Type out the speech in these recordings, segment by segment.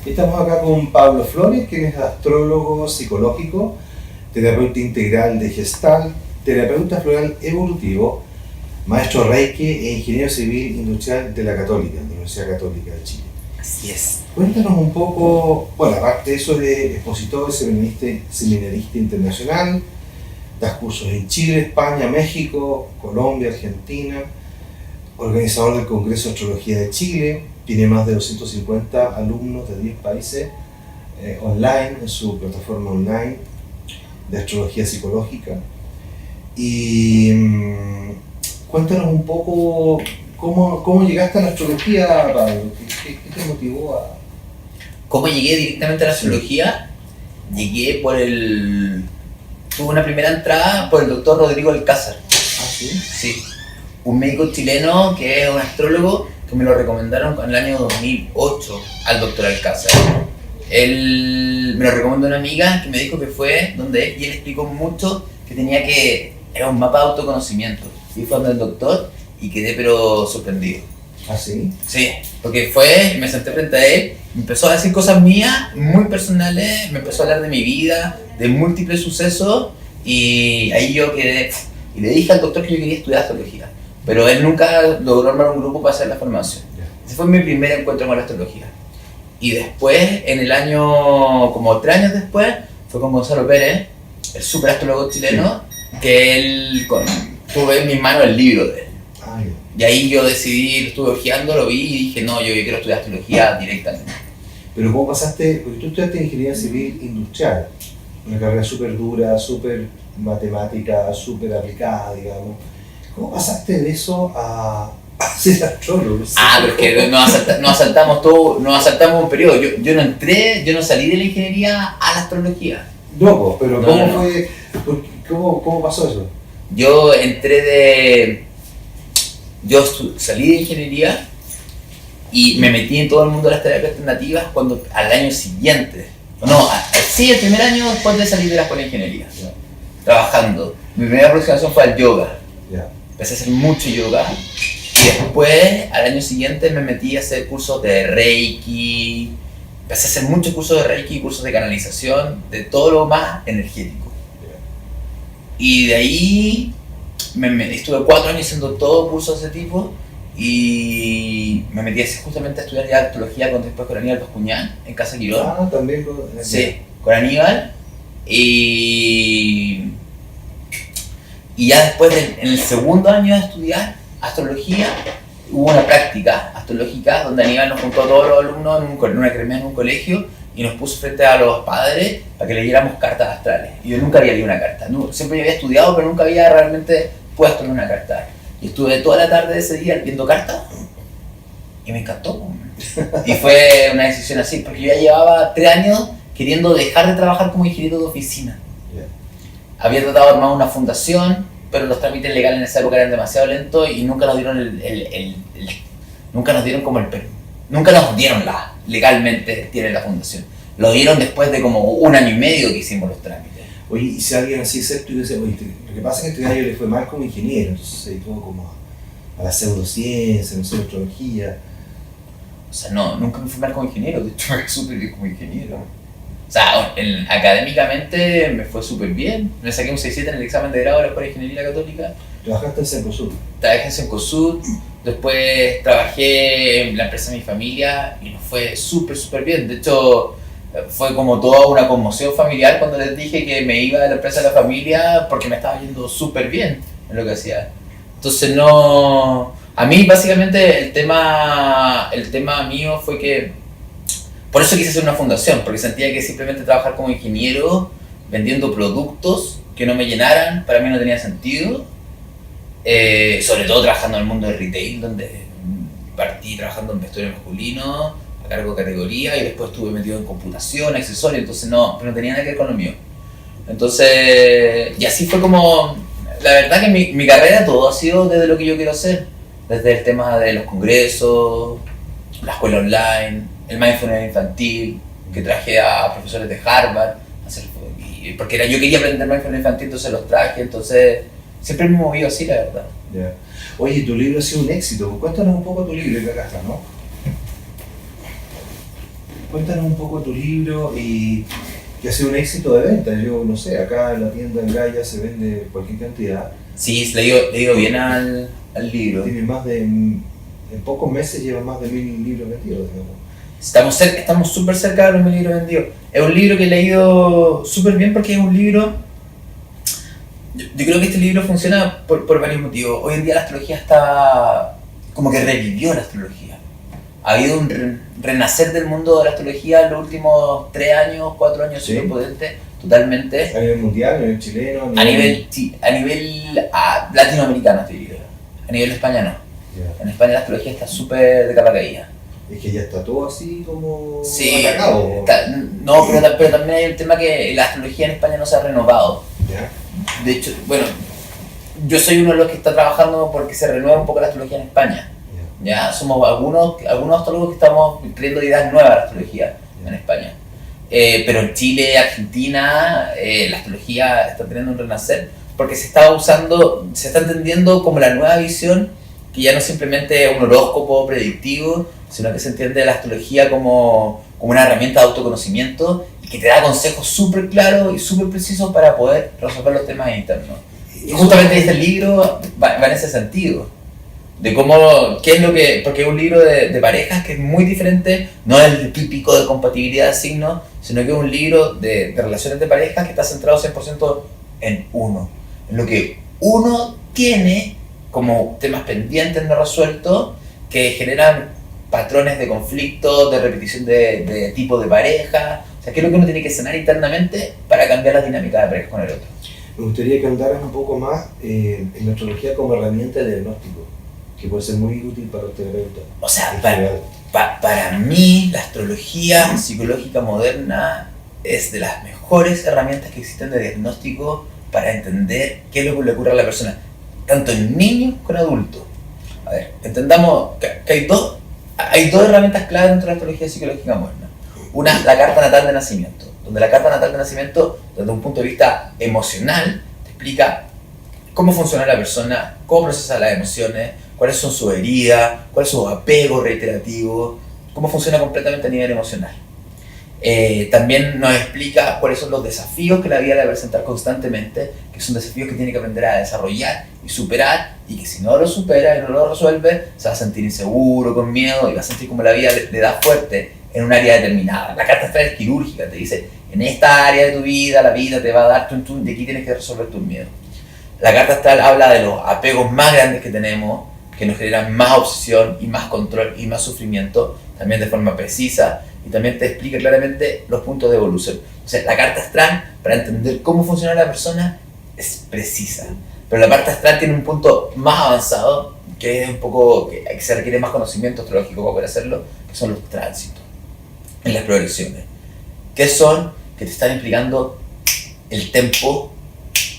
Estamos acá con Pablo Flores, quien es astrólogo psicológico, terapeuta integral de Gestalt, terapeuta floral evolutivo, maestro Reiki e ingeniero civil industrial de la Católica, de la Universidad Católica de Chile. Así es. Cuéntanos un poco, bueno, aparte de eso de expositor, seminarista internacional, das cursos en Chile, España, México, Colombia, Argentina, organizador del Congreso de Astrología de Chile, tiene más de 250 alumnos de 10 países online, en su plataforma online de astrología psicológica. Y cuéntanos un poco cómo llegaste a la astrología, Pablo. ¿Qué te motivó a...? ¿Cómo llegué directamente a la astrología? Llegué tuve una primera entrada por el doctor Rodrigo Alcázar. ¿Ah, sí? Sí. Un médico chileno que es un astrólogo que me lo recomendaron en el año 2008 al doctor Alcázar. Él me lo recomendó una amiga que me dijo que fue donde él, y él explicó mucho que era un mapa de autoconocimiento. Y fue donde el doctor y quedé pero sorprendido. ¿Ah, sí? Sí, porque me senté frente a él, me empezó a decir cosas mías, muy personales, me empezó a hablar de mi vida, de múltiples sucesos, y ahí yo quedé, y le dije al doctor que yo quería estudiar astrología, pero él nunca logró armar un grupo para hacer la formación. Ese fue mi primer encuentro con la astrología. Y después, en el año, como 3 años después, fue con Gonzalo Pérez, el super astrólogo chileno, que él tuve en mis manos el libro de él. Y ahí yo decidí, lo estuve hojeando, lo vi y dije, no, yo quiero estudiar astrología directamente. Pero ¿cómo pasaste? Porque tú estudiaste ingeniería civil industrial, una carrera súper dura, súper matemática, súper aplicada, digamos. ¿Cómo pasaste de eso a ser astrólogo? Pero es que nos asaltamos un periodo. Yo no salí de la ingeniería a la astrología. No, pero ¿cómo pasó eso? Yo salí de ingeniería y me metí en todo el mundo de las terapias alternativas al año siguiente. El primer año después de salir de la escuela de ingeniería. Trabajando. Mi primera aproximación fue al yoga. Empecé a hacer mucho yoga. Y después, al año siguiente, me metí a hacer cursos de Reiki. Empecé a hacer muchos cursos de Reiki, cursos de canalización, de todo lo más energético. Y de ahí estuve 4 años haciendo todo cursos de ese tipo y me metí justamente a estudiar ya astrología después con Aníbal Bascuñán en Casa Quirón. También con... Sí, con Aníbal. Y ya después, en el segundo año de estudiar astrología, hubo una práctica astrológica donde Aníbal nos juntó a todos los alumnos en una cremea en un colegio y nos puso frente a los padres para que leyéramos cartas astrales. Y yo nunca había leído una carta, siempre había estudiado, pero nunca había realmente puesto en una carta. Y estuve toda la tarde de ese día viendo cartas y me encantó. Y fue una decisión así, porque yo ya llevaba 3 años queriendo dejar de trabajar como ingeniero de oficina. Había tratado de armar una fundación, pero los trámites legales en esa época eran demasiado lentos y nunca nos dieron nunca nos dieron legalmente tienen la fundación. Lo dieron después de como 1 año y medio que hicimos los trámites. Oye, y si alguien así escéptico y dice, oye, lo que pasa es que este gallo le fue mal como ingeniero, entonces se dedicó como a la pseudociencia, no sé, astrología. O sea, no, nunca me fui mal como ingeniero, de hecho me fue súper bien como ingeniero. O sea, académicamente me fue súper bien. Me saqué un 6.7 en el examen de grado de la Escuela de Ingeniería Católica. ¿Trabajaste en Cencosud? Trabajé en Cencosud, después trabajé en la empresa de mi familia y nos fue súper bien. De hecho, fue como toda una conmoción familiar cuando les dije que me iba de la empresa de la familia porque me estaba yendo súper bien en lo que hacía. Entonces a mí básicamente el tema mío fue que, por eso quise hacer una fundación, porque sentía que simplemente trabajar como ingeniero vendiendo productos que no me llenaran, para mí no tenía sentido. Sobre todo trabajando en el mundo del retail, donde partí trabajando en vestuario masculino, a cargo de categoría, y después estuve metido en computación, accesorios, entonces no tenía nada que ver con lo mío. Entonces, y así fue como, la verdad que mi carrera todo ha sido desde lo que yo quiero hacer, desde el tema de los congresos, la escuela online, el mindfulness infantil, que traje a profesores de Harvard, porque yo quería aprender mindfulness infantil, entonces los traje, entonces siempre me he movido así, la verdad. Oye, tu libro ha sido un éxito, cuéntanos un poco tu libro, que acá está, ¿no? Cuéntanos un poco tu libro y que ha sido un éxito de venta. Yo no sé, acá en la tienda en Gaia se vende cualquier cantidad. Sí, le digo bien al libro. Tiene más de, en pocos meses lleva más de 1000 libros vendidos, digamos. Estamos súper cerca de los 1000 libros vendidos. Es un libro que he leído súper bien porque es un libro... Yo creo que este libro funciona por varios motivos. Hoy en día la astrología está... como que revivió la astrología. Ha habido un renacer del mundo de la astrología en los últimos 3 años, 4 años, súper potente, totalmente. A nivel mundial, a nivel chileno, a nivel latinoamericano, te digo. A nivel de España no. Yeah. En España la astrología está súper de capa caída. Es que ya está todo así como sí, atacado. No, pero también hay un tema que la astrología en España no se ha renovado. Yeah. De hecho, bueno, yo soy uno de los que está trabajando porque se renueva un poco la astrología en España. Ya somos algunos astrólogos que estamos trayendo ideas nuevas a la astrología en España. Pero en Chile, Argentina, la astrología está teniendo un renacer porque se está entendiendo como la nueva visión, que ya no simplemente es un horóscopo predictivo, sino que se entiende la astrología como una herramienta de autoconocimiento y que te da consejos súper claros y súper precisos para poder resolver los temas internos. Y justamente este libro va en ese sentido. De cómo, qué es lo que, porque es un libro de parejas que es muy diferente, no es el típico de compatibilidad de signos, sino que es un libro de relaciones de parejas que está centrado 100% en uno, en lo que uno tiene como temas pendientes no resueltos que generan patrones de conflicto, de repetición de tipo de pareja, o sea, qué es lo que uno tiene que sanar internamente para cambiar la dinámica de pareja con el otro. Me gustaría que andaras un poco más en la astrología como herramienta de diagnóstico, que puede ser muy útil para los terapeutas. O sea, para mí la astrología psicológica moderna es de las mejores herramientas que existen de diagnóstico para entender qué es lo que le ocurre a la persona, tanto en niños como en adultos. A ver, entendamos que hay dos herramientas clave dentro de la astrología psicológica moderna. Una, la carta natal de nacimiento, donde la carta natal de nacimiento, desde un punto de vista emocional, te explica cómo funciona la persona, cómo procesa las emociones, cuáles son sus heridas, cuáles son sus apegos reiterativos, cómo funciona completamente a nivel emocional. También nos explica cuáles son los desafíos que la vida le va a presentar constantemente, que son desafíos que tiene que aprender a desarrollar y superar, y que si no lo supera y no lo resuelve, se va a sentir inseguro, con miedo, y va a sentir como la vida le da fuerte en un área determinada. La carta astral es quirúrgica, te dice, en esta área de tu vida, la vida te va a dar de aquí tienes que resolver tus miedos. La carta astral habla de los apegos más grandes que tenemos, que nos generan más obsesión y más control y más sufrimiento, también de forma precisa, y también te explica claramente los puntos de evolución. O sea, la carta astral, para entender cómo funciona la persona, es precisa. Pero la carta astral tiene un punto más avanzado, que es un poco, que se requiere más conocimiento astrológico para poder hacerlo, que son los tránsitos y las progresiones. ¿Qué son? Que te están implicando el tiempo,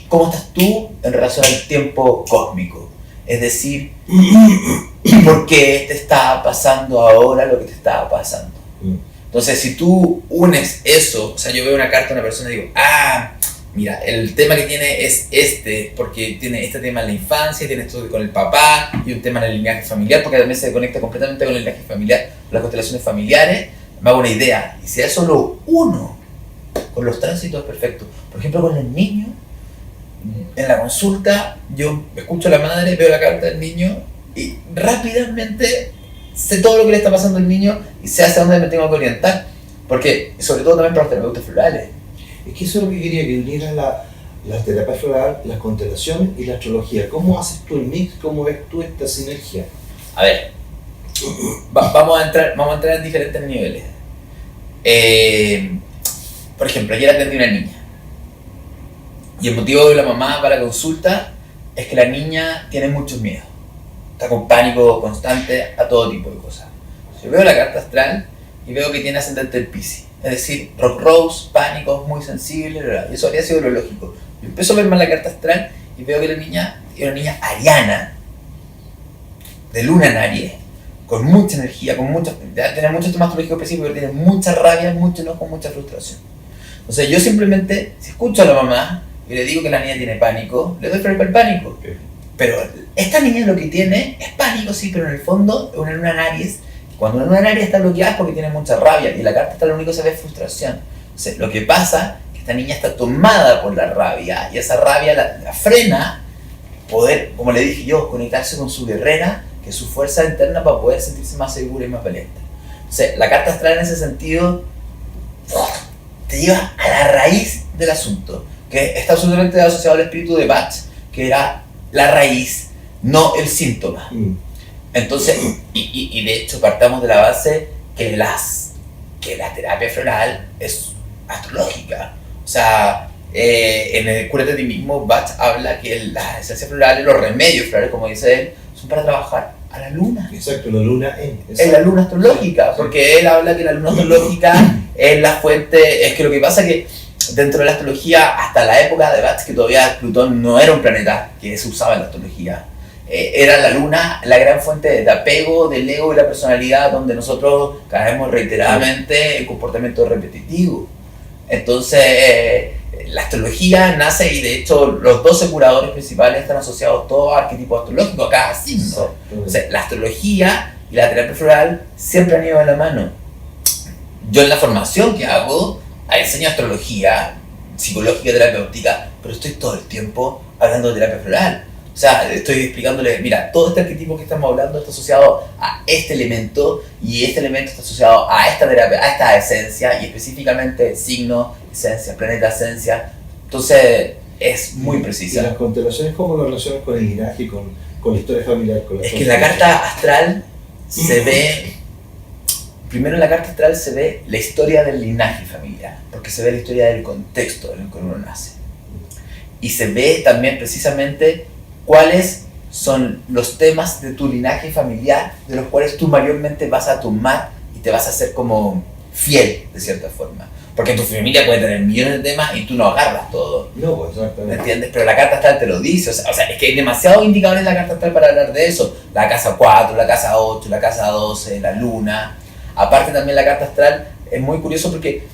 cómo estás tú en relación al tiempo cósmico. Es decir, ¿por qué te está pasando ahora lo que te está pasando? Entonces, si tú unes eso, o sea, yo veo una carta de una persona y digo, mira, el tema que tiene es porque tiene este tema en la infancia, tiene esto con el papá y un tema en el linaje familiar, porque también se conecta completamente con el linaje familiar, con las constelaciones familiares, me hago una idea. Y si a eso lo uno con los tránsitos, perfecto. Por ejemplo, con los niños, en la consulta, yo escucho a la madre, veo la carta del niño y rápidamente sé todo lo que le está pasando al niño y sé hacia dónde me tengo que orientar. Porque, sobre todo también para los terapeutas florales. Es que eso es lo que quería, que unieras la terapia floral, las constelaciones y la astrología. ¿Cómo haces tú el mix? ¿Cómo ves tú esta sinergia? A ver, vamos a entrar en diferentes niveles. Por ejemplo, ayer atendí a una niña. Y el motivo de la mamá para la consulta es que la niña tiene muchos miedos. Está con pánico constante a todo tipo de cosas. Yo veo la carta astral y veo que tiene ascendente el Piscis. Es decir, rock rose, pánico, muy sensible, y eso habría sido lo lógico. Yo empiezo a ver más la carta astral y veo que la niña es una niña ariana, de luna en Aries, con mucha energía, tiene muchos temas astrológicos específicos, pero tiene mucha rabia, mucho enojo, mucha frustración. Entonces yo simplemente, si escucho a la mamá y le digo que la niña tiene pánico, le doy para el pánico. Okay. Pero esta niña lo que tiene es pánico, sí, pero en el fondo es una luna en Aries Cuando una luna en Aries está bloqueada es porque tiene mucha rabia y la carta astral lo único que se ve es frustración. Entonces, lo que pasa es que esta niña está tomada por la rabia y esa rabia la frena poder, como le dije yo, conectarse con su guerrera, que es su fuerza interna para poder sentirse más segura y más valiente. Entonces, la carta astral en ese sentido te lleva a la raíz del asunto, que está absolutamente asociado al espíritu de Bach, que era la raíz, no el síntoma. Entonces, y de hecho partamos de la base que la terapia floral es astrológica. O sea, en el Cúrate de ti mismo, Bach habla que las esencias florales, los remedios florales, como dice él, son para trabajar a la luna. Exacto, la luna es la luna astrológica, porque él habla que la luna astrológica es la fuente. Es que lo que pasa es que dentro de la astrología, hasta la época de Bach, que todavía Plutón no era un planeta que se usaba en la astrología, era la luna la gran fuente de apego del ego y la personalidad, donde nosotros caemos reiteradamente en comportamiento repetitivo. Entonces, la astrología nace, y de hecho los 12 curadores principales están asociados todos a arquetipos astrológicos, a cada signo. Entonces, la astrología y la terapia floral siempre han ido de la mano. Yo en la formación que hago enseño astrología, psicológica, terapéutica, pero estoy todo el tiempo hablando de terapia floral. O sea, estoy explicándole, mira, todo este arquetipo que estamos hablando está asociado a este elemento, y este elemento está asociado a esta terapia, a esta esencia, y específicamente signo, esencia, planeta, esencia. Entonces, es muy precisa. ¿Y las constelaciones cómo lo relacionas con el linaje, con la historia familiar? Es que en la carta astral se ve, primero en la carta astral se ve la historia del linaje familiar, porque se ve la historia del contexto en el que uno nace. Y se ve también precisamente cuáles son los temas de tu linaje familiar de los cuales tú mayormente vas a tomar y te vas a hacer como fiel, de cierta forma. Porque tu familia puede tener millones de temas y tú no agarras todo. No, pues exactamente. ¿Me entiendes? Pero la carta astral te lo dice. O sea, es que hay demasiados indicadores en la carta astral para hablar de eso. La casa 4, la casa 8, la casa 12, la luna. Aparte también la carta astral es muy curioso porque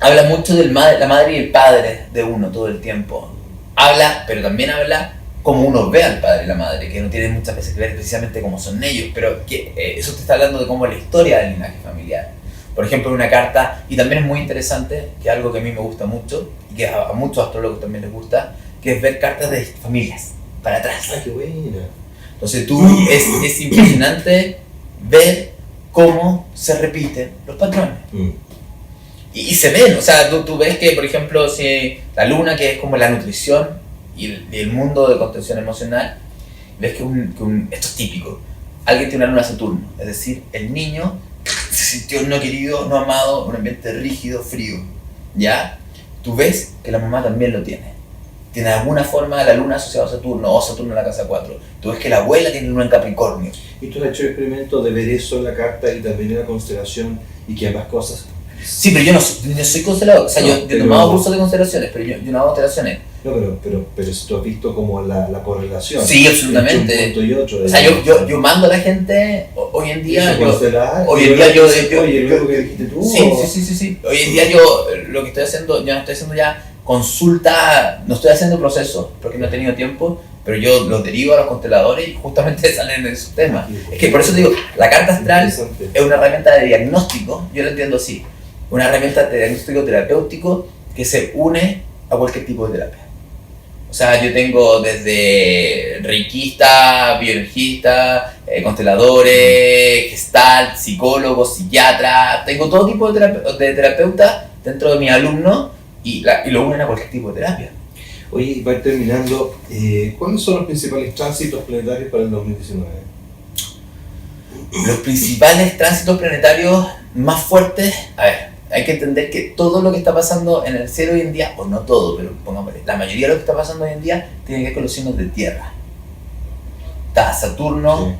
habla mucho de la madre y el padre de uno todo el tiempo. Habla, pero también habla cómo uno ve al padre y la madre, que no tiene muchas veces que ver precisamente cómo son ellos, pero que eso te está hablando de cómo es la historia del linaje familiar. Por ejemplo, una carta, y también es muy interesante, que es algo que a mí me gusta mucho, y que a muchos astrólogos también les gusta, que es ver cartas de familias, para atrás. ¡Ah, qué buena! Entonces es impresionante ver cómo se repiten los patrones. Y se ven, o sea, tú ves que, por ejemplo, si la luna, que es como la nutrición, y el mundo de contención emocional, ves que esto es típico. Alguien tiene una luna Saturno, es decir, el niño se sintió no querido, no amado, un ambiente rígido, frío. ¿Ya? Tú ves que la mamá también lo tiene. Tiene de alguna forma la luna asociada a Saturno, o Saturno en la casa 4. Tú ves que la abuela tiene luna en Capricornio. ¿Y tú has hecho el experimento de ver eso en la carta y también en la constelación, y que ambas cosas? Sí, pero yo no soy constelador. O sea, yo he tomado cursos de constelaciones, pero yo no hago constelaciones. No, pero si tú has visto como la correlación. Sí, absolutamente. Entre un punto y otro. O sea, yo mando a la gente hoy en día. Oye, luego que dijiste tú. Sí. Hoy en día yo lo que estoy haciendo, ya no estoy haciendo ya consulta, no estoy haciendo procesos porque no he tenido tiempo, pero yo los derivo a los consteladores y justamente salen de esos temas. Es que por eso te digo, la carta astral es una herramienta de diagnóstico, yo lo entiendo así, una herramienta de diagnóstico terapéutico que se une a cualquier tipo de terapia. O sea, yo tengo desde reikista, biologista, consteladores, gestalt, psicólogos, psiquiatras, tengo todo tipo de terapeutas dentro de mis alumnos y lo unen a cualquier tipo de terapia. Oye, y para ir terminando, ¿cuáles son los principales tránsitos planetarios para el 2019? Los principales tránsitos planetarios más fuertes, a ver, hay que entender que todo lo que está pasando en el cielo hoy en día, o no todo, pero pongámosle, la mayoría de lo que está pasando hoy en día tiene que ver con los signos de tierra. Está Saturno,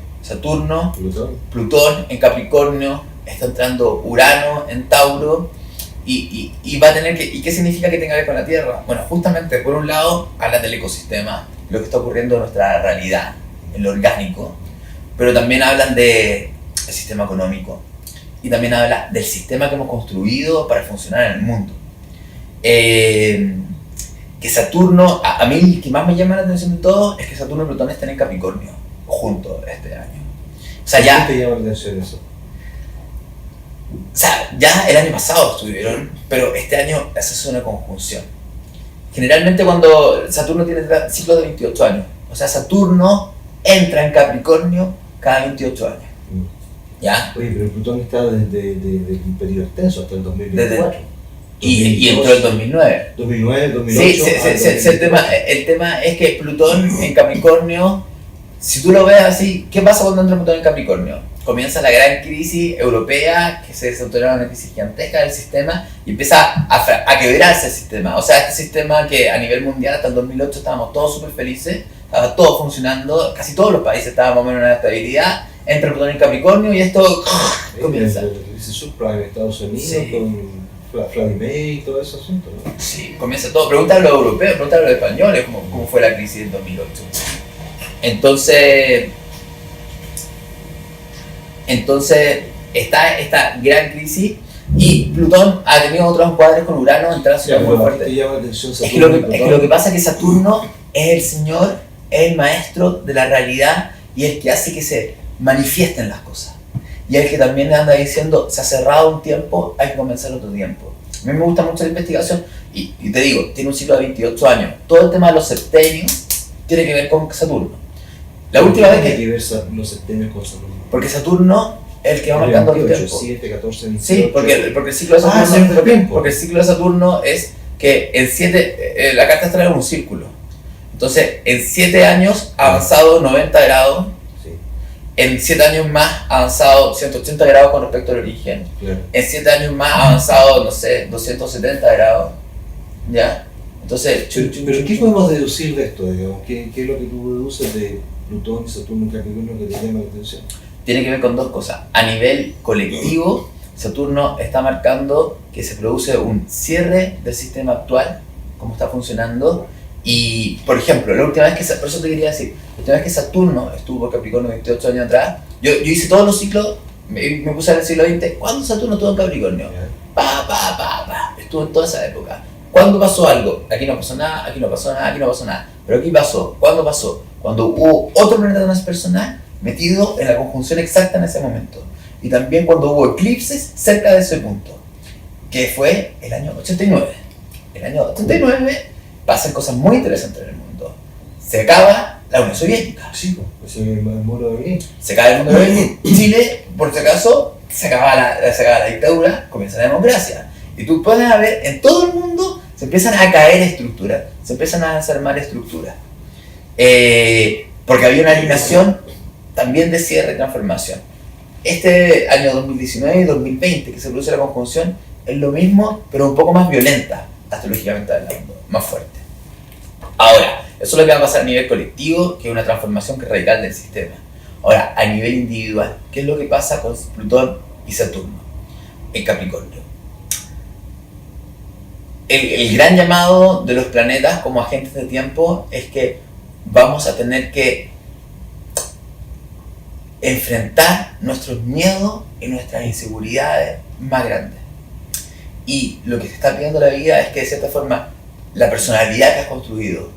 Plutón en Capricornio, está entrando Urano en Tauro, y va a tener que... ¿Y qué significa que tenga que ver con la Tierra? Bueno, justamente, por un lado, habla del ecosistema, lo que está ocurriendo en nuestra realidad, en lo orgánico, pero también hablan del sistema económico, y también habla del sistema que hemos construido para funcionar en el mundo. Que Saturno, a mí el que más me llama la atención de todo es que Saturno y Plutón estén en Capricornio juntos este año. O sea, ya... ¿Qué te llama la atención eso? O sea, ya el año pasado estuvieron, pero este año esa es una conjunción. Generalmente cuando Saturno tiene ciclos de 28 años, o sea, Saturno entra en Capricornio cada 28 años. ¿Ya? Oye, pero Plutón está desde el periodo extenso hasta el 2024. Y entró el 2009. 2009, 2008. Sí, el tema es que Plutón en Capricornio, si tú lo ves así, ¿qué pasa cuando entra Plutón en Capricornio? Comienza la gran crisis europea, que se desautoriza una crisis gigantesca del sistema y empieza a quebrarse el sistema. O sea, este sistema que a nivel mundial hasta el 2008 estábamos todos súper felices, estaba todo funcionando, casi todos los países estaban más o menos en una estabilidad, entra Plutón en Capricornio y esto comienza. Ese subprime en Estados Unidos, sí, con Fannie Mae y todo ese asunto, ¿no? Sí, comienza todo. Pregúntale a los europeos, pregúntale a los españoles cómo fue la crisis del 2008. Entonces está esta gran crisis y Plutón ha tenido otros cuadros con Urano en tránsito muy fuerte. Es que lo que pasa es que Saturno es el señor, es el maestro de la realidad y el que hace que se manifiesten las cosas. Y el que también anda diciendo, se ha cerrado un tiempo, hay que comenzar otro tiempo. A mí me gusta mucho la investigación y te digo, tiene un ciclo de 28 años. Todo el tema de los septenios tiene que ver con Saturno. La última vez que ver los septenios con Saturno. Porque Saturno es el que va marcando el tiempo. 7, 14, 28. Sí, porque el ciclo de Saturno, porque el ciclo de Saturno es que en 7, la carta astral es un círculo. Entonces, en 7 años ha avanzado 90 grados. En 7 años más ha avanzado 180 grados con respecto al origen. Claro. En 7 años más ha avanzado, no sé, 270 grados. ¿Ya? Entonces... ¿Pero qué podemos deducir de esto, digamos? ¿Qué es lo que tú deduces de Plutón y Saturno en Capricornio que te llama la atención? Tiene que ver con dos cosas. A nivel colectivo, Saturno está marcando que se produce un cierre del sistema actual, cómo está funcionando. Y, por ejemplo, la última vez que, por eso te quería decir, la última vez que Saturno estuvo en Capricornio 28 años atrás, yo hice todos los ciclos, me puse en el siglo XX, ¿cuándo Saturno estuvo en Capricornio? Estuvo en toda esa época. ¿Cuándo pasó algo? Aquí no pasó nada, aquí no pasó nada, aquí no pasó nada. Pero aquí pasó. ¿Cuándo pasó? Cuando hubo otro planeta transpersonal metido en la conjunción exacta en ese momento. Y también cuando hubo eclipses cerca de ese punto, que fue el año 89. El año 89 pasan cosas muy interesantes en el mundo. Se acaba la Unión Soviética. Sí, pues el muro de Berlín. Se acaba el mundo de Berlín. Chile, por si acaso, se acaba la dictadura, comienza la democracia. Y tú puedes ver, en todo el mundo se empiezan a caer estructuras, se empiezan a desarmar estructuras. Porque había una alineación también de cierre y transformación. Este año 2019 y 2020, que se produce la conjunción, es lo mismo, pero un poco más violenta, astrológicamente hablando, más fuerte. Ahora, eso es lo que va a pasar a nivel colectivo, que es una transformación que es radical del sistema. Ahora, a nivel individual, ¿qué es lo que pasa con Plutón y Saturno en Capricornio? El gran llamado de los planetas como agentes de tiempo es que vamos a tener que enfrentar nuestros miedos y nuestras inseguridades más grandes. Y lo que te está pidiendo la vida es que de cierta forma la personalidad que has construido,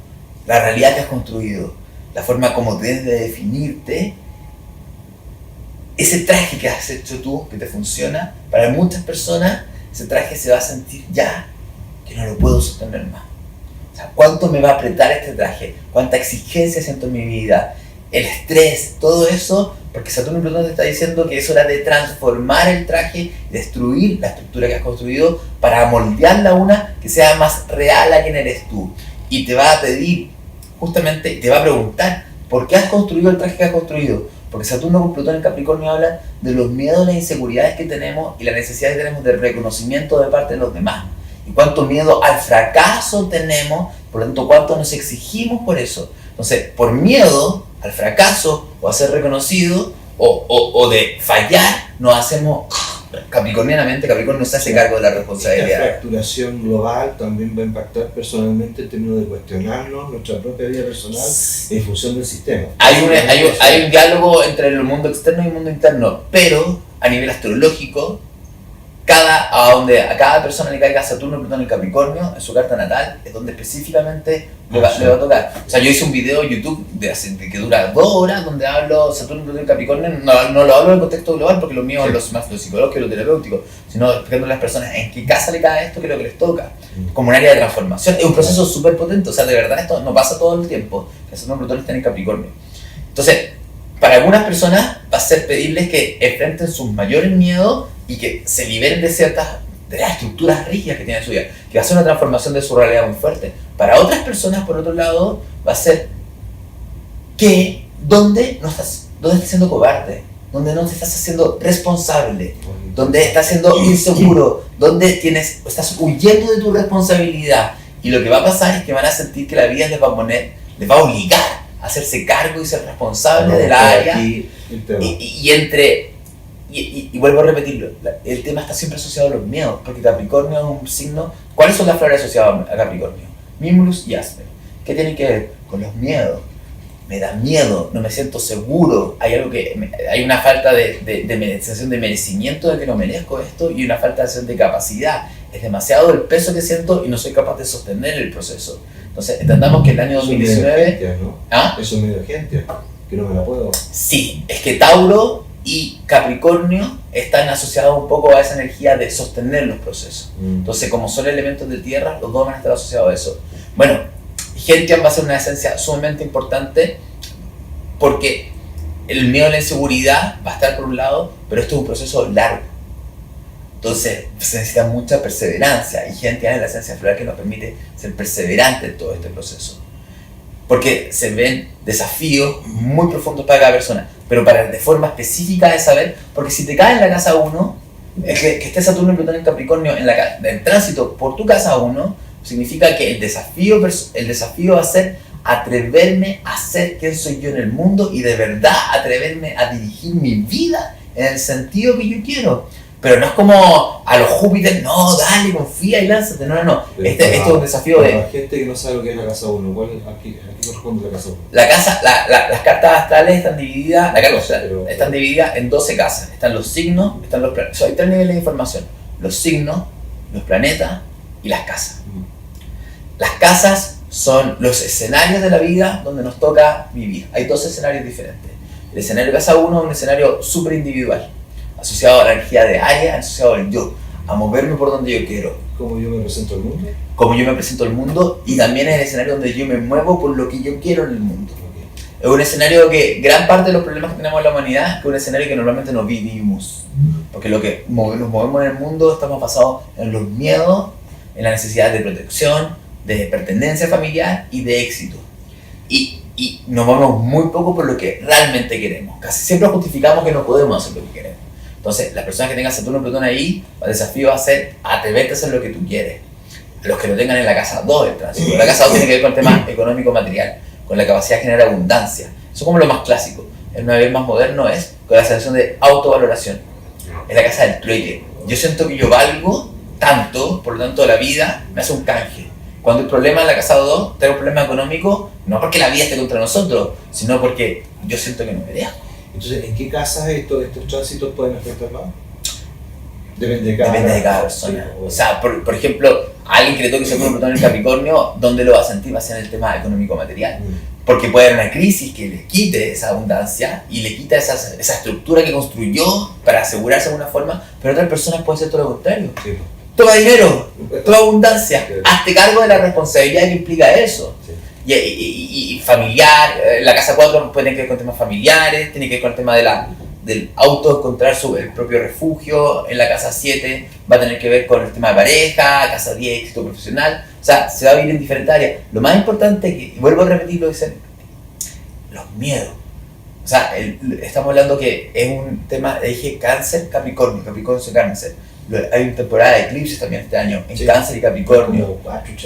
la realidad que has construido, la forma como debes de definirte, ese traje que has hecho tú, que te funciona, para muchas personas ese traje se va a sentir ya que no lo puedo sostener más. O sea, ¿cuánto me va a apretar este traje? ¿Cuánta exigencia siento en mi vida? El estrés, todo eso, porque Saturno y Plutón te está diciendo que es hora de transformar el traje, destruir la estructura que has construido para moldearla una que sea más real a quien eres tú. Y te va a pedir, justamente, te va a preguntar, ¿por qué has construido el traje que has construido? Porque Saturno con Plutón en Capricornio hablan de los miedos, las inseguridades que tenemos y la necesidad que tenemos de reconocimiento de parte de los demás. Y cuánto miedo al fracaso tenemos, por lo tanto, cuánto nos exigimos por eso. Entonces, por miedo al fracaso o a ser reconocido o de fallar, nos hacemos capricornianamente, Capricornio se hace cargo de la responsabilidad. La fracturación global también va a impactar personalmente en términos de cuestionarnos nuestra propia vida personal en función del sistema. Hay un diálogo entre el mundo externo y el mundo interno, pero a nivel astrológico, a cada persona le caiga Saturno, Plutón y Capricornio en su carta natal, es donde específicamente le va a tocar. O sea, yo hice un video en YouTube que dura 2 horas donde hablo Saturno, Plutón y Capricornio. No lo hablo en el contexto global porque lo mío es más lo psicológico y lo terapéutico, sino explicando a las personas en qué casa le cae esto, qué es lo que les toca. Como un área de transformación. Es un proceso súper potente. O sea, de verdad esto no pasa todo el tiempo. El Saturno, Plutón está en Capricornio. Entonces, para algunas personas va a ser pedirles que enfrenten sus mayores miedos y que se liberen de las estructuras rígidas que tienen en su vida, que va a ser una transformación de su realidad muy fuerte. Para otras personas, por otro lado, va a ser que ¿dónde estás siendo cobarde? ¿Dónde no te estás haciendo responsable? ¿Dónde estás siendo inseguro? ¿Dónde estás huyendo de tu responsabilidad? Y lo que va a pasar es que van a sentir que la vida les va a obligar a hacerse cargo y ser responsable de la área. Y vuelvo a repetirlo, el tema está siempre asociado a los miedos, porque Capricornio es un signo. ¿Cuáles son las flores asociadas a Capricornio? Mimulus y Asper. ¿Qué tienen que ver? Con los miedos. Me da miedo, no me siento seguro, hay una falta de sensación de merecimiento de que no merezco esto y una falta de sensación de capacidad. Es demasiado el peso que siento y no soy capaz de sostener el proceso. Entonces, entendamos que el año 2019... ¿no? ¿Ah? Eso es medio gente, que no me la puedo... Sí, es que Tauro y Capricornio están asociados un poco a esa energía de sostener los procesos. Entonces, como son elementos de tierra, los dos van a estar asociados a eso. Bueno, Gentian va a ser una esencia sumamente importante porque el miedo a la inseguridad va a estar por un lado, pero esto es un proceso largo. Entonces se necesita mucha perseverancia y Gentian es la esencia floral que nos permite ser perseverantes en todo este proceso. Porque se ven desafíos muy profundos para cada persona, pero de forma específica de saber, porque si te cae en la casa 1, que esté Saturno y Plutón en Capricornio en tránsito por tu casa 1, significa que el desafío va a ser atreverme a ser quien soy yo en el mundo y de verdad atreverme a dirigir mi vida en el sentido que yo quiero. Pero no es como a los Júpiter, no, dale, confía y lánzate, no. Este es un desafío de... La gente que no sabe lo que es la casa 1, ¿a qué corresponde la casa 1? Las cartas astrales están divididas, están divididas en 12 casas. Están los signos, están los planetas. Hay 3 niveles de información. Los signos, los planetas y las casas. Las casas son los escenarios de la vida donde nos toca vivir. Hay 2 escenarios diferentes. El escenario de casa 1 es un escenario súper individual, asociado a la energía de área, asociado al yo, a moverme por donde yo quiero. ¿Cómo yo me presento al mundo? Como yo me presento al mundo, y también es el escenario donde yo me muevo por lo que yo quiero en el mundo. Okay. Es un escenario que gran parte de los problemas que tenemos en la humanidad es un escenario que normalmente no vivimos. Porque lo que nos movemos en el mundo estamos basados en los miedos, en la necesidad de protección, de pertenencia familiar y de éxito. Y nos movemos muy poco por lo que realmente queremos. Casi siempre justificamos que no podemos hacer lo que queremos. Entonces, las personas que tengan Saturno y Plutón ahí, el desafío va a ser atreverte a hacer lo que tú quieres. Los que lo tengan en la casa 2 del tránsito. La casa 2 tiene que ver con el tema económico-material, con la capacidad de generar abundancia. Eso es como lo más clásico. El 9 más moderno es con la sensación de autovaloración. Es la casa del trueque. Yo siento que yo valgo tanto, por lo tanto la vida me hace un canje. Cuando el problema en la casa 2, tengo un problema económico, no porque la vida esté contra nosotros, sino porque yo siento que no merezco. Entonces, ¿en qué casas estos tránsitos pueden afectar más? Depende de cada persona. O sea, por ejemplo, a alguien que le toque Saturno Plutón en el Capricornio, ¿dónde lo va a sentir? Va a ser en el tema económico-material. Porque puede haber una crisis que le quite esa abundancia y le quita esa estructura que construyó para asegurarse de alguna forma, pero otras personas pueden ser todo lo contrario. Sí. Toma dinero, toma abundancia, hazte cargo de la responsabilidad que implica eso. Sí. Y familiar, la casa 4 puede tener que ver con temas familiares, tiene que ver con el tema del auto, encontrar el propio refugio. En la casa 7 va a tener que ver con el tema de pareja, casa 10, éxito profesional. O sea, se va a vivir en diferentes áreas. Lo más importante, y vuelvo a repetirlo, dicen los miedos. O sea, estamos hablando que es un tema de eje Cáncer, Capricornio, Cáncer. Hay una temporada de eclipses también este año, en Cáncer y Capricornio.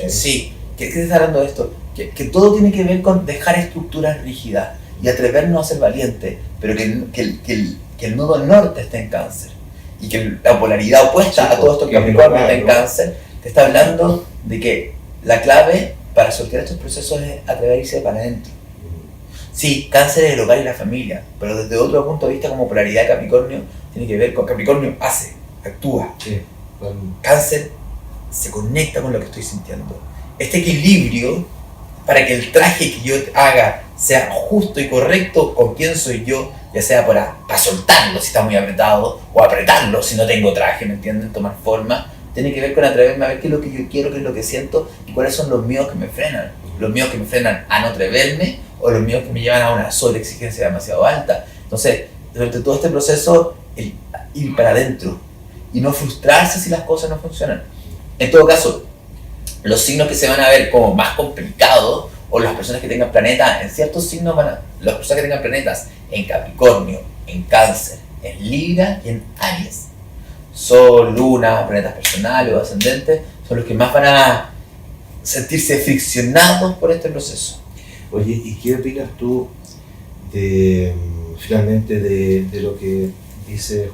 Sí, ¿qué te está hablando de esto? Que todo tiene que ver con dejar estructuras rígidas y atrevernos a ser valientes, pero que el nodo norte esté en Cáncer y que la polaridad opuesta a todo esto que Capricornio está en Cáncer, te está hablando de que la clave para sortear estos procesos es atreverse para adentro. Sí, Cáncer es el hogar y la familia, pero desde otro punto de vista como polaridad de Capricornio, tiene que ver con Capricornio actúa. Sí. Cáncer se conecta con lo que estoy sintiendo. Este equilibrio para que el traje que yo haga sea justo y correcto con quién soy yo, ya sea para soltarlo si está muy apretado o apretarlo si no tengo traje, ¿me entienden? Tomar forma, tiene que ver con atreverme a ver qué es lo que yo quiero, qué es lo que siento y cuáles son los miedos que me frenan. Los miedos que me frenan a no atreverme o los miedos que me llevan a una sobreexigencia demasiado alta. Entonces, durante todo este proceso, el ir para adentro y no frustrarse si las cosas no funcionan. En todo caso, los signos que se van a ver como más complicados o las personas que tengan planetas en ciertos signos, las personas que tengan planetas en Capricornio, en Cáncer, en Libra y en Aries, Sol, Luna, planetas personales o ascendentes, son los que más van a sentirse friccionados por este proceso. Oye, ¿y qué opinas tú finalmente de lo que dice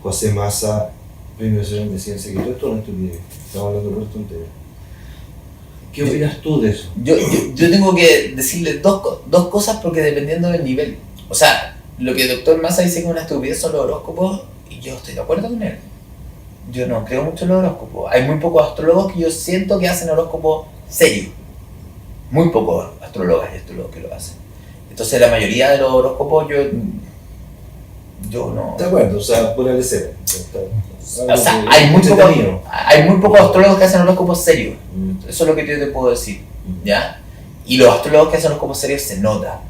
José Massa, Premio Nacional de Ciencia, que todo esto no es estupidez, estamos hablando de tonterías? ¿Qué opinas tú de eso? Yo tengo que decirle dos cosas porque dependiendo del nivel. O sea, lo que el doctor Massa dice que es una estupidez son los horóscopos y yo estoy de acuerdo con él. Yo no creo mucho en los horóscopos. Hay muy pocos astrólogos que yo siento que hacen horóscopos serios. Muy pocos astrólogas y astrólogos que lo hacen. Entonces la mayoría de los horóscopos yo no... De acuerdo, o sea, ponele cero. O sea, hay muy pocos astrólogos que hacen horóscopos serios. Eso es lo que yo te puedo decir, ¿ya? Y los astrólogos que hacen horóscopos serios se nota,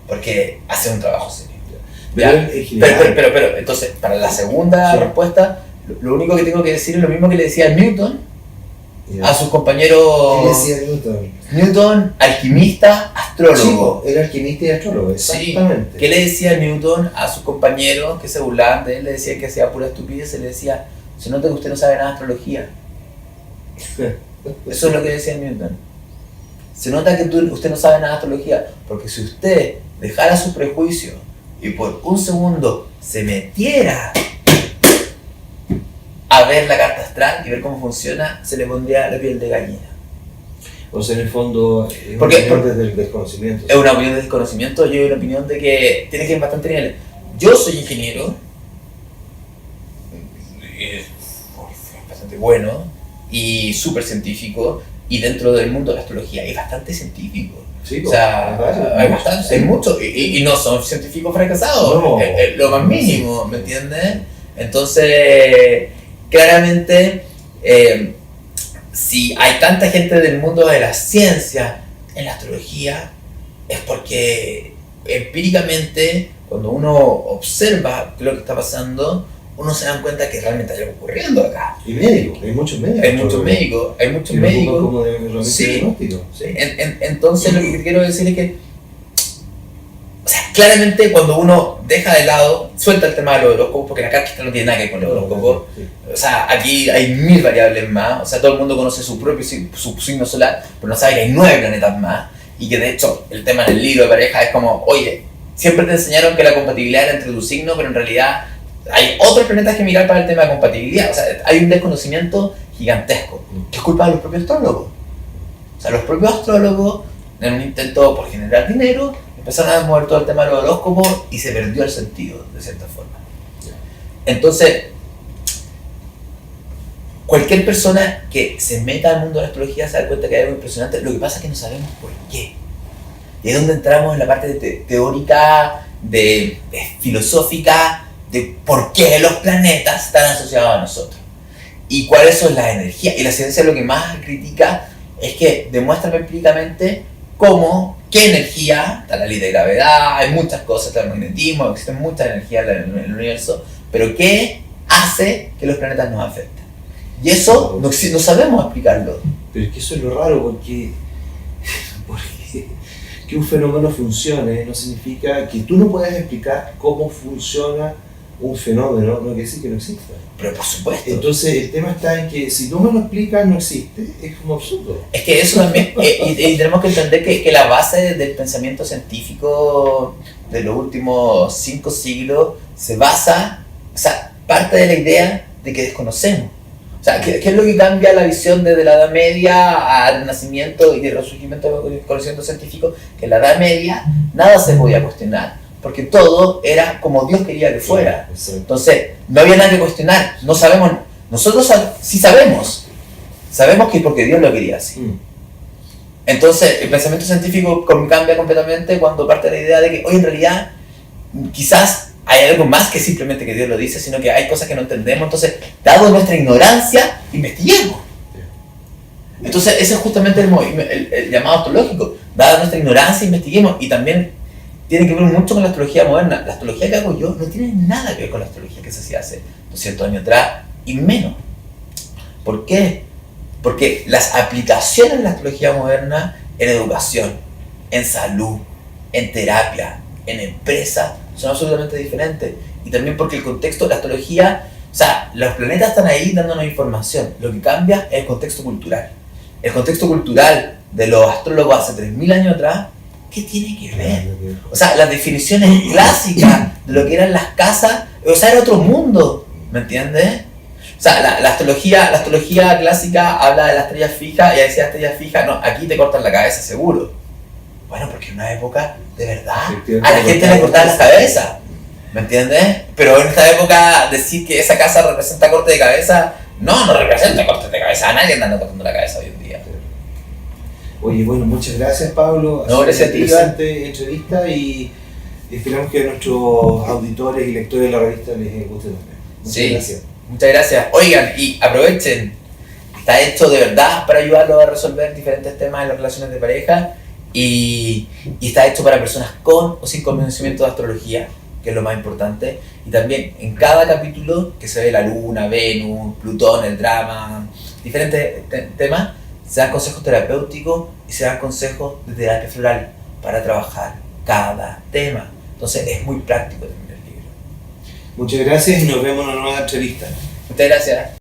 porque hacen un trabajo serio. Pero entonces, para la segunda respuesta, lo único que tengo que decir es lo mismo que le decía Newton a sus compañeros. ¿Qué decía Newton? Newton, alquimista, astrólogo. Sí, era alquimista y astrólogo, exactamente. Sí. ¿Qué le decía Newton a sus compañeros que se burlaban de él? Le decía que hacía pura estupidez, se le decía, se nota que usted no sabe nada de astrología. Eso es lo que decía Newton. Se nota que usted no sabe nada de astrología, porque si usted dejara su prejuicio y por un segundo se metiera a ver la carta astral y ver cómo funciona, se le pondría la piel de gallina. O sea, en el fondo, es una opinión desde el desconocimiento. Es una opinión desde el desconocimiento, yo hay una opinión de que tiene que ir bastante niveles. Yo soy ingeniero, bastante bueno y súper científico, y dentro del mundo de la astrología hay bastante científico. Sí, o sea, hay bastante, hay muchos, y no son científicos fracasados, no, lo más mínimo, ¿me entiendes? Entonces, claramente, si hay tanta gente del mundo de la ciencia en la astrología, es porque empíricamente, cuando uno observa lo que está pasando, uno se da cuenta que realmente hay algo ocurriendo acá. Y médicos, hay muchos médicos. Hay muchos médicos. Como de sí. Diagnóstico. Sí. Entonces, lo que te quiero decir es que, o sea, claramente cuando uno deja de lado, suelta el tema de los horóscopos, porque la carta no tiene nada que ver con los horóscopos. Sí. O sea, aquí hay 1000 variables más. O sea, todo el mundo conoce su propio su signo solar, pero no sabe que hay 9 planetas más. Y que de hecho, el tema en el libro de pareja es como, oye, siempre te enseñaron que la compatibilidad era entre tu signo, pero en realidad hay otros planetas que mirar para el tema de compatibilidad. O sea, hay un desconocimiento gigantesco, que es culpa de los propios astrólogos. O sea, los propios astrólogos, en un intento por generar dinero, empezaron a mover todo el tema de los horóscopos y se perdió el sentido, de cierta forma. Entonces, cualquier persona que se meta al mundo de la astrología se da cuenta que hay algo impresionante. Lo que pasa es que no sabemos por qué. Y es donde entramos en la parte teórica, de filosófica, de por qué los planetas están asociados a nosotros y cuáles son las energías. Y la ciencia lo que más critica es que demuestra empíricamente qué energía, está la ley de gravedad, hay muchas cosas, está el magnetismo, existen muchas energías en el universo, pero qué hace que los planetas nos afecten. Y eso no sabemos explicarlo. Pero es que eso es lo raro, porque que un fenómeno funcione no significa que tú no puedas explicar cómo funciona un fenómeno, no quiere decir que no exista. Pero por supuesto. Entonces el tema está en que si tú me lo explicas no existe, es como absurdo. Es que eso también, y tenemos que entender que la base del pensamiento científico de los últimos 5 siglos se basa, o sea, parte de la idea de que desconocemos. O sea, ¿qué es lo que cambia la visión desde la Edad Media al Renacimiento y el resurgimiento del conocimiento científico? Que en la Edad Media nada se podía cuestionar, porque todo era como Dios quería que fuera. Entonces, no había nada que cuestionar. No sabemos, Nosotros sí sabemos que es porque Dios lo quería así. Entonces, el pensamiento científico cambia completamente cuando parte de la idea de que hoy en realidad quizás hay algo más que simplemente que Dios lo dice, sino que hay cosas que no entendemos. Entonces, dado nuestra ignorancia, investiguemos. Entonces, ese es justamente el llamado astrológico. Dada nuestra ignorancia, investiguemos. Y también tiene que ver mucho con la astrología moderna. La astrología que hago yo no tiene nada que ver con la astrología que se hacía hace 200 años atrás y menos. ¿Por qué? Porque las aplicaciones de la astrología moderna en educación, en salud, en terapia, en empresa, son absolutamente diferentes. Y también porque el contexto de la astrología, o sea, los planetas están ahí dándonos información. Lo que cambia es el contexto cultural. El contexto cultural de los astrólogos hace 3000 años atrás, ¿qué tiene que ver? O sea, las definiciones clásicas de lo que eran las casas, o sea, era otro mundo, ¿me entiendes? O sea, la astrología clásica habla de las estrellas fijas y ahí decía estrellas fijas, no, aquí te cortan la cabeza seguro. Bueno, porque en una época, de verdad, a la gente le cortaban las cabezas, ¿me entiendes? Pero en esta época decir que esa casa representa corte de cabeza, no representa corte de cabeza, a nadie anda cortando la cabeza hoy en día. Oye, bueno, muchas gracias, Pablo. No, gracias a ti, interesante entrevista y esperamos que a nuestros auditores y lectores de la revista les guste también. Muchas gracias. Muchas gracias. Oigan, y aprovechen, está hecho de verdad para ayudarlos a resolver diferentes temas en las relaciones de pareja y está hecho para personas con o sin conocimiento de astrología, que es lo más importante. Y también en cada capítulo que se ve la luna, Venus, Plutón, el drama, diferentes temas, se dan consejos terapéuticos y se dan consejos de terapia floral para trabajar cada tema. Entonces es muy práctico también el libro. Muchas gracias y nos vemos en una nueva entrevista. Muchas gracias.